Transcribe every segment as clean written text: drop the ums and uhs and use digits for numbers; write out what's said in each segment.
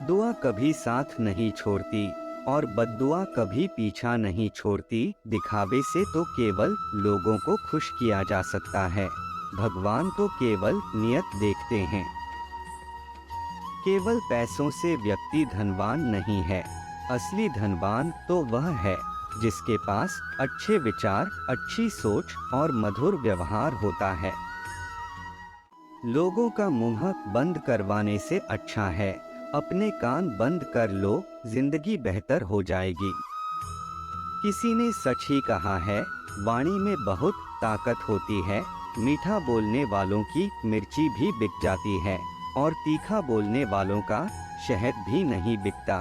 दुआ कभी साथ नहीं छोड़ती और बद्दुआ कभी पीछा नहीं छोड़ती। दिखावे से तो केवल लोगों को खुश किया जा सकता है, भगवान तो केवल नियत देखते हैं। केवल पैसों से व्यक्ति धनवान नहीं है, असली धनवान तो वह है जिसके पास अच्छे विचार, अच्छी सोच और मधुर व्यवहार होता है। लोगों का मुंह बंद करवाने से अच्छा है अपने कान बंद कर लो, जिंदगी बेहतर हो जाएगी। किसी ने सच ही कहा है, वाणी में बहुत ताकत होती है। मीठा बोलने वालों की मिर्ची भी बिक जाती है और तीखा बोलने वालों का शहद भी नहीं बिकता।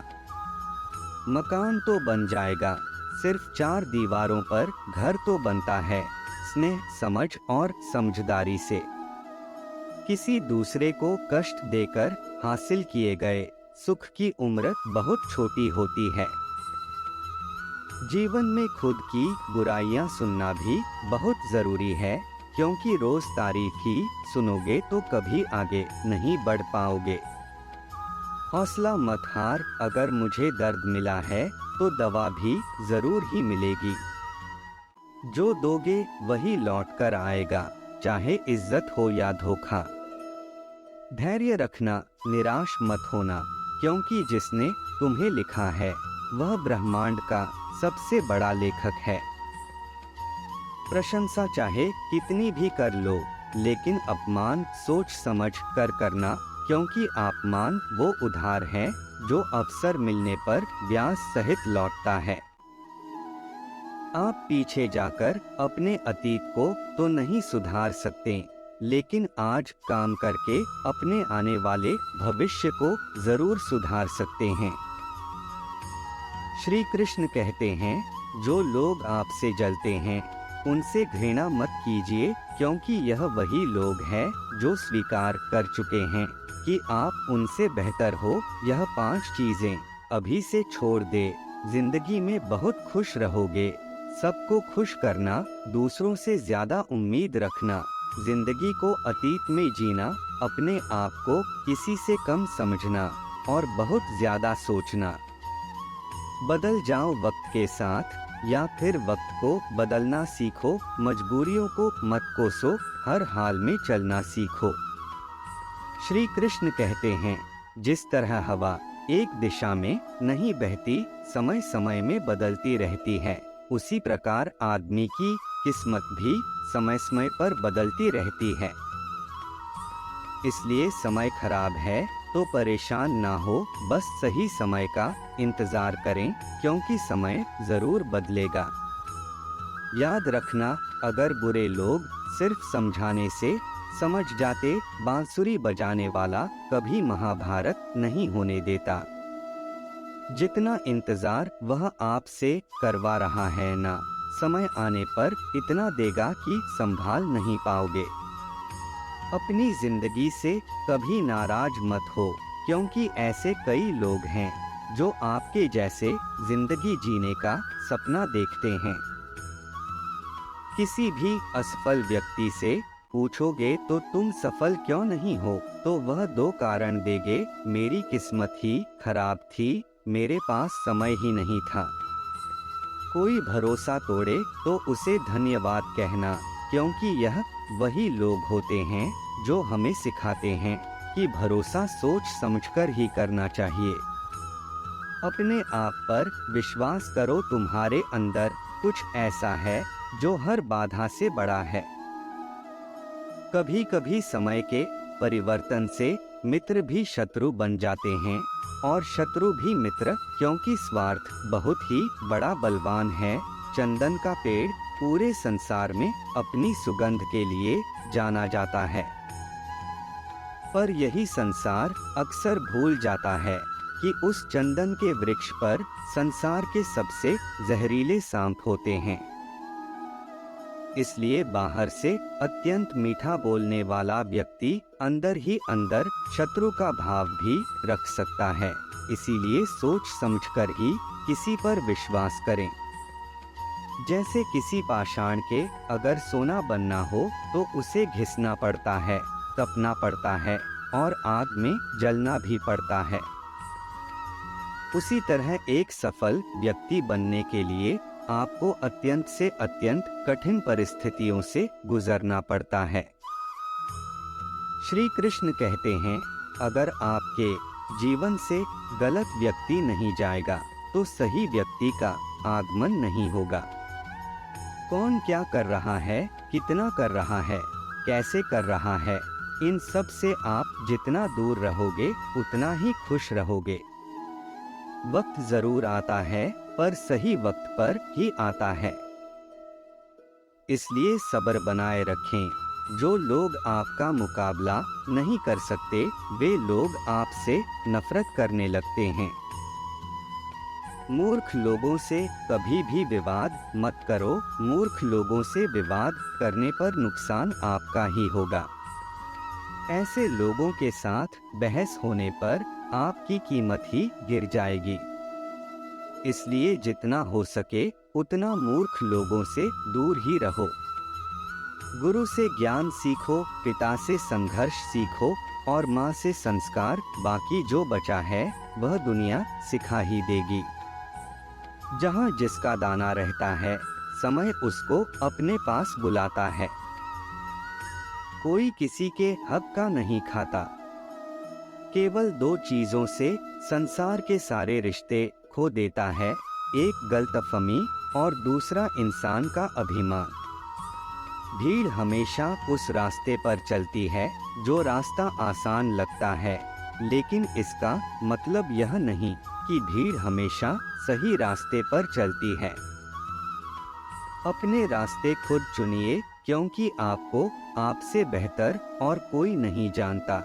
मकान तो बन जाएगा, सिर्फ चार दीवारों पर घर तो बनता है स्नेह, समझ और समझदारी से। किसी दूसरे को कष्ट देकर हासिल किए गए सुख की उम्र बहुत छोटी होती है। जीवन में खुद की बुराइयां सुनना भी बहुत जरूरी है, क्योंकि रोज तारीफ ही सुनोगे तो कभी आगे नहीं बढ़ पाओगे। हौसला मत हार, अगर मुझे दर्द मिला है तो दवा भी जरूर ही मिलेगी। जो दोगे वही लौट कर आएगा, चाहे इज्जत हो या धोखा। धैर्य रखना, निराश मत होना, क्योंकि जिसने तुम्हें लिखा है वह ब्रह्मांड का सबसे बड़ा लेखक है। प्रशंसा चाहे कितनी भी कर लो, लेकिन अपमान सोच समझ कर करना, क्योंकि अपमान वो उधार है जो अवसर मिलने पर ब्याज सहित लौटता है। आप पीछे जाकर अपने अतीत को तो नहीं सुधार सकते, लेकिन आज काम करके अपने आने वाले भविष्य को जरूर सुधार सकते हैं। श्री कृष्ण कहते हैं, जो लोग आपसे जलते हैं उनसे घृणा मत कीजिए, क्योंकि यह वही लोग हैं जो स्वीकार कर चुके हैं कि आप उनसे बेहतर हो। यह 5 चीजें अभी से छोड़ दे, जिंदगी में बहुत खुश रहोगे। सबको खुश करना, दूसरों से ज्यादा उम्मीद रखना, जिंदगी को अतीत में जीना, अपने आप को किसी से कम समझना और बहुत ज्यादा सोचना। बदल जाओ वक्त के साथ, या फिर वक्त को बदलना सीखो। मजबूरियों को मत कोसो, हर हाल में चलना सीखो। श्री कृष्ण कहते हैं, जिस तरह हवा एक दिशा में नहीं बहती, समय समय में बदलती रहती है, उसी प्रकार आदमी की किस्मत भी समय समय पर बदलती रहती है। इसलिए समय खराब है तो परेशान ना हो, बस सही समय का इंतजार करें, क्योंकि समय जरूर बदलेगा। याद रखना, अगर बुरे लोग सिर्फ समझाने से समझ जाते, बांसुरी बजाने वाला कभी महाभारत नहीं होने देता। जितना इंतजार वह आपसे करवा रहा है ना, समय आने पर इतना देगा कि संभाल नहीं पाओगे। अपनी जिंदगी से कभी नाराज मत हो, क्योंकि ऐसे कई लोग हैं जो आपके जैसे जिंदगी जीने का सपना देखते हैं। किसी भी असफल व्यक्ति से पूछोगे तो तुम सफल क्यों नहीं हो, तो वह 2 कारण देंगे, मेरी किस्मत ही खराब थी, मेरे पास समय ही नहीं था। कोई भरोसा तोड़े तो उसे धन्यवाद कहना, क्योंकि यह वही लोग होते हैं जो हमें सिखाते हैं कि भरोसा सोच समझकर ही करना चाहिए। अपने आप पर विश्वास करो, तुम्हारे अंदर कुछ ऐसा है जो हर बाधा से बड़ा है। कभी कभी समय के परिवर्तन से मित्र भी शत्रु बन जाते हैं और शत्रु भी मित्र, क्योंकि स्वार्थ बहुत ही बड़ा बलवान है। चंदन का पेड़ पूरे संसार में अपनी सुगंध के लिए जाना जाता है, पर यही संसार अक्सर भूल जाता है कि उस चंदन के वृक्ष पर संसार के सबसे जहरीले सांप होते हैं। इसलिए बाहर से अत्यंत मीठा बोलने वाला व्यक्ति अंदर ही अंदर शत्रु का भाव भी रख सकता है। इसीलिए सोच समझकर ही किसी पर विश्वास करें। जैसे किसी पाषाण के अगर सोना बनना हो तो उसे घिसना पड़ता है, तपना पड़ता है और आग में जलना भी पड़ता है। उसी तरह एक सफल व्यक्ति बनने के लिए आपको अत्यंत से अत्यंत कठिन परिस्थितियों से गुजरना पड़ता है। श्री कृष्ण कहते हैं, अगर आपके जीवन से गलत व्यक्ति नहीं जाएगा तो सही व्यक्ति का आगमन नहीं होगा। कौन क्या कर रहा है, कितना कर रहा है, कैसे कर रहा है, इन सब से आप जितना दूर रहोगे उतना ही खुश रहोगे। वक्त जरूर आता है पर सही वक्त पर ही आता है। इसलिए सब्र बनाए रखें। जो लोग आपका मुकाबला नहीं कर सकते वे लोग आपसे नफरत करने लगते हैं। मूर्ख लोगों से कभी भी विवाद मत करो। मूर्ख लोगों से विवाद करने पर नुकसान आपका ही होगा। ऐसे लोगों के साथ बहस होने पर आपकी कीमत ही गिर जाएगी। इसलिए जितना हो सके उतना मूर्ख लोगों से दूर ही रहो। गुरु से ज्ञान सीखो, पिता से संघर्ष सीखो और माँ से संस्कार। बाकी जो बचा है वह दुनिया सिखा ही देगी। जहाँ जिसका दाना रहता है समय उसको अपने पास बुलाता है। कोई किसी के हक का नहीं खाता। केवल दो चीजों से संसार के सारे रिश्ते खो देता है, एक गलतफहमी और दूसरा इंसान का अभिमान। भीड़ हमेशा उस रास्ते पर चलती है जो रास्ता आसान लगता है, लेकिन इसका मतलब यह नहीं कि भीड़ हमेशा सही रास्ते पर चलती है। अपने रास्ते खुद चुनिए, क्योंकि आपको आपसे बेहतर और कोई नहीं जानता।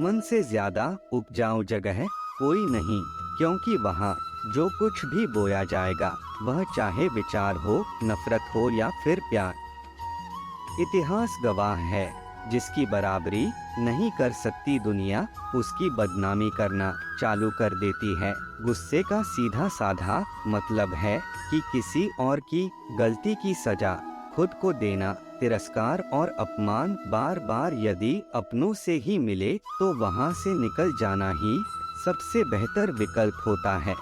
मन से ज्यादा उपजाऊ जगह कोई नहीं, क्योंकि वहाँ जो कुछ भी बोया जाएगा वह चाहे विचार हो, नफरत हो या फिर प्यार। इतिहास गवाह है, जिसकी बराबरी नहीं कर सकती दुनिया उसकी बदनामी करना चालू कर देती है। गुस्से का सीधा साधा मतलब है कि किसी और की गलती की सजा खुद को देना। तिरस्कार और अपमान बार बार यदि अपनों से ही मिले तो वहां से निकल जाना ही सबसे बेहतर विकल्प होता है।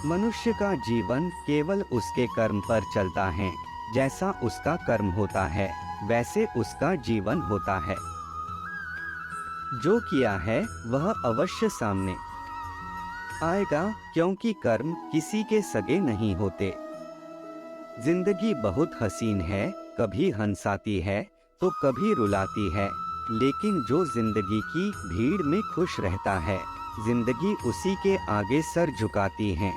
मनुष्य का जीवन केवल उसके कर्म पर चलता है। जैसा उसका कर्म होता है वैसे उसका जीवन होता है। जो किया है वह अवश्य सामने आएगा, क्योंकि कर्म किसी के सगे नहीं होते। जिंदगी बहुत हसीन है, कभी हंसाती है तो कभी रुलाती है, लेकिन जो जिंदगी की भीड़ में खुश रहता है जिंदगी उसी के आगे सर झुकाती है।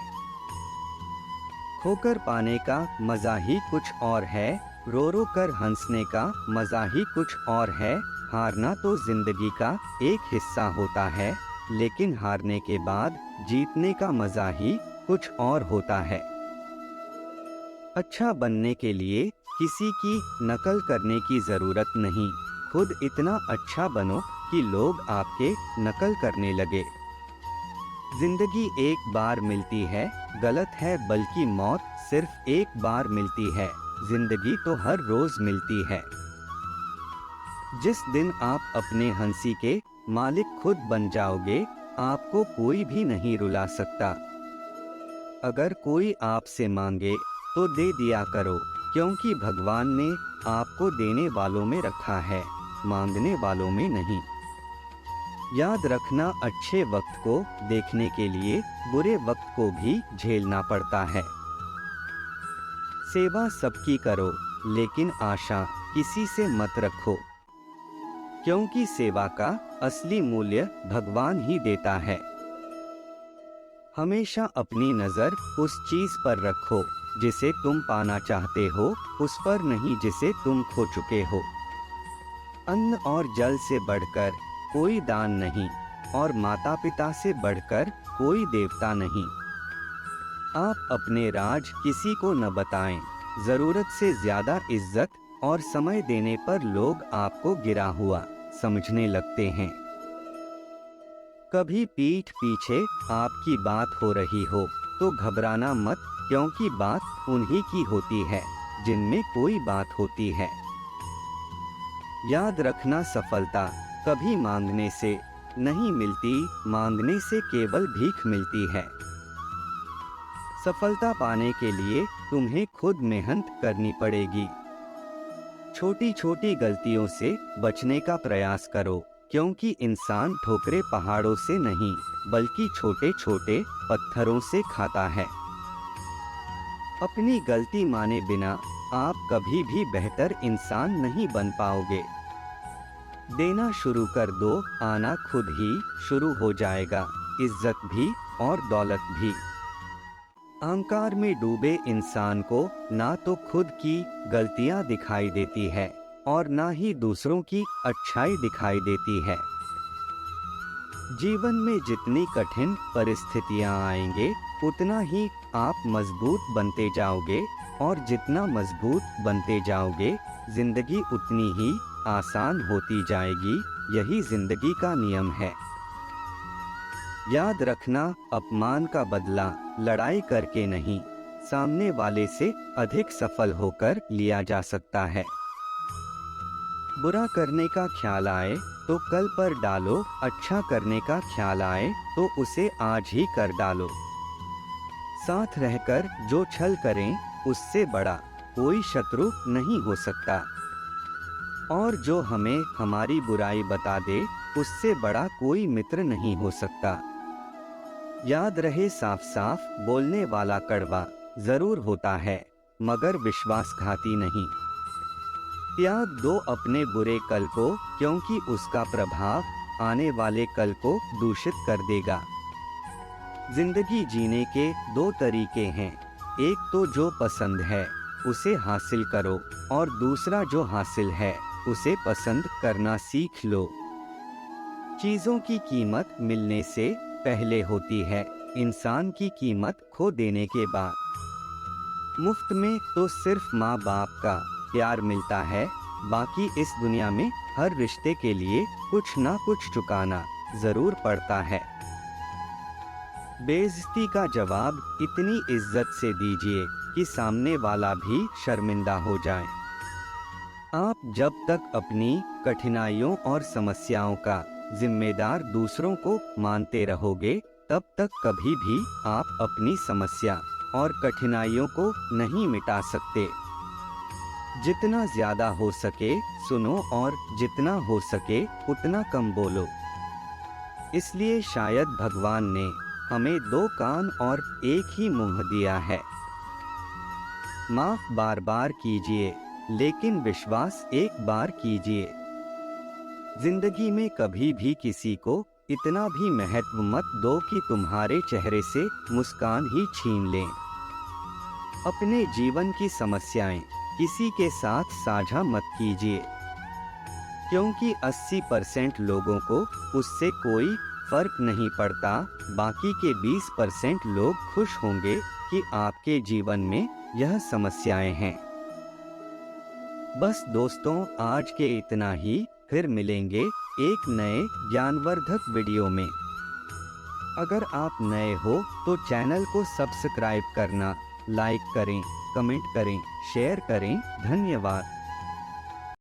खोकर पाने का मजा ही कुछ और है, रो रो कर हंसने का मजा ही कुछ और है। हारना तो जिंदगी का एक हिस्सा होता है, लेकिन हारने के बाद जीतने का मजा ही कुछ और होता है। अच्छा बनने के लिए किसी की नकल करने की जरूरत नहीं, खुद इतना अच्छा बनो कि लोग आपके नकल करने लगे। जिंदगी एक बार मिलती है, गलत है, बल्कि मौत सिर्फ एक बार मिलती है। जिंदगी तो हर रोज मिलती है। जिस दिन आप अपने हंसी के मालिक खुद बन जाओगे, आपको कोई भी नहीं रुला सकता। अगर कोई आपसे मांगे तो दे दिया करो, क्योंकि भगवान ने आपको देने वालों में रखा है, मांगने वालों में नहीं। याद रखना, अच्छे वक्त को देखने के लिए बुरे वक्त को भी झेलना पड़ता है। सेवा सबकी करो, लेकिन आशा किसी से मत रखो, क्योंकि सेवा का असली मूल्य भगवान ही देता है। हमेशा अपनी नजर उस चीज पर रखो जिसे तुम पाना चाहते हो, उस पर नहीं जिसे तुम खो चुके हो। अन्न और जल से बढ़कर कोई दान नहीं, और माता पिता से बढ़कर कोई देवता नहीं। आप अपने राज किसी को न बताएं, जरूरत से ज्यादा इज्जत और समय देने पर लोग आपको गिरा हुआ समझने लगते हैं। कभी पीठ पीछे आपकी बात हो रही हो तो घबराना मत, क्योंकि बात उन्हीं की होती है जिनमें कोई बात होती है। याद रखना, सफलता कभी मांगने से नहीं मिलती, मांगने से केवल भीख मिलती है। सफलता पाने के लिए तुम्हें खुद मेहनत करनी पड़ेगी। छोटी छोटी गलतियों से बचने का प्रयास करो, क्योंकि इंसान ठोकरें पहाड़ों से नहीं बल्कि छोटे छोटे पत्थरों से खाता है। अपनी गलती माने बिना आप कभी भी बेहतर इंसान नहीं बन पाओगे। देना शुरू कर दो, आना खुद ही शुरू हो जाएगा, इज्जत भी और दौलत भी। अहंकार में डूबे इंसान को ना तो खुद की गलतियां दिखाई देती है और ना ही दूसरों की अच्छाई दिखाई देती है। जीवन में जितनी कठिन परिस्थितियां आएंगे उतना ही आप मजबूत बनते जाओगे, और जितना मजबूत बनते जाओगे जिंदगी उतनी ही आसान होती जाएगी। यही जिंदगी का नियम है। याद रखना, अपमान का बदला लड़ाई करके नहीं, सामने वाले से अधिक सफल होकर लिया जा सकता है। बुरा करने का ख्याल आए तो कल पर डालो, अच्छा करने का ख्याल आए तो उसे आज ही कर डालो। साथ रहकर जो छल करें उससे बड़ा कोई शत्रु नहीं हो सकता, और जो हमें हमारी बुराई बता दे उससे बड़ा कोई मित्र नहीं हो सकता। याद रहे, साफ साफ बोलने वाला कड़वा जरूर होता है मगर विश्वासघाती नहीं। त्याग दो अपने बुरे कल को, क्योंकि उसका प्रभाव आने वाले कल को दूषित कर देगा। जिंदगी जीने के दो तरीके हैं, एक तो जो पसंद है उसे हासिल करो, और दूसरा जो हासिल है उसे पसंद करना सीख लो। चीजों की कीमत मिलने से पहले होती है, इंसान की कीमत खो देने के बाद। मुफ्त में तो सिर्फ माँ बाप का प्यार मिलता है, बाकी इस दुनिया में हर रिश्ते के लिए कुछ ना कुछ चुकाना जरूर पड़ता है। बेइज्जती का जवाब इतनी इज्जत से दीजिए कि सामने वाला भी शर्मिंदा हो जाए। आप जब तक अपनी कठिनाइयों और समस्याओं का जिम्मेदार दूसरों को मानते रहोगे, तब तक कभी भी आप अपनी समस्या और कठिनाइयों को नहीं मिटा सकते। जितना ज्यादा हो सके सुनो, और जितना हो सके उतना कम बोलो। इसलिए शायद भगवान ने हमें दो कान और एक ही मुंह दिया है। माफ बार बार कीजिए, लेकिन विश्वास एक बार कीजिए। जिंदगी में कभी भी किसी को इतना भी महत्व मत दो कि तुम्हारे चेहरे से मुस्कान ही छीन लें। अपने जीवन की समस्याएं किसी के साथ साझा मत कीजिए, क्योंकि 80% लोगों को उससे कोई फर्क नहीं पड़ता। बाकी के 20% लोग खुश होंगे कि आपके जीवन में यह समस्याएं हैं। बस दोस्तों, आज के इतना ही। फिर मिलेंगे एक नए ज्ञानवर्धक वीडियो में। अगर आप नए हो तो चैनल को सब्सक्राइब करना, लाइक करें, कमेंट करें, शेयर करें। धन्यवाद।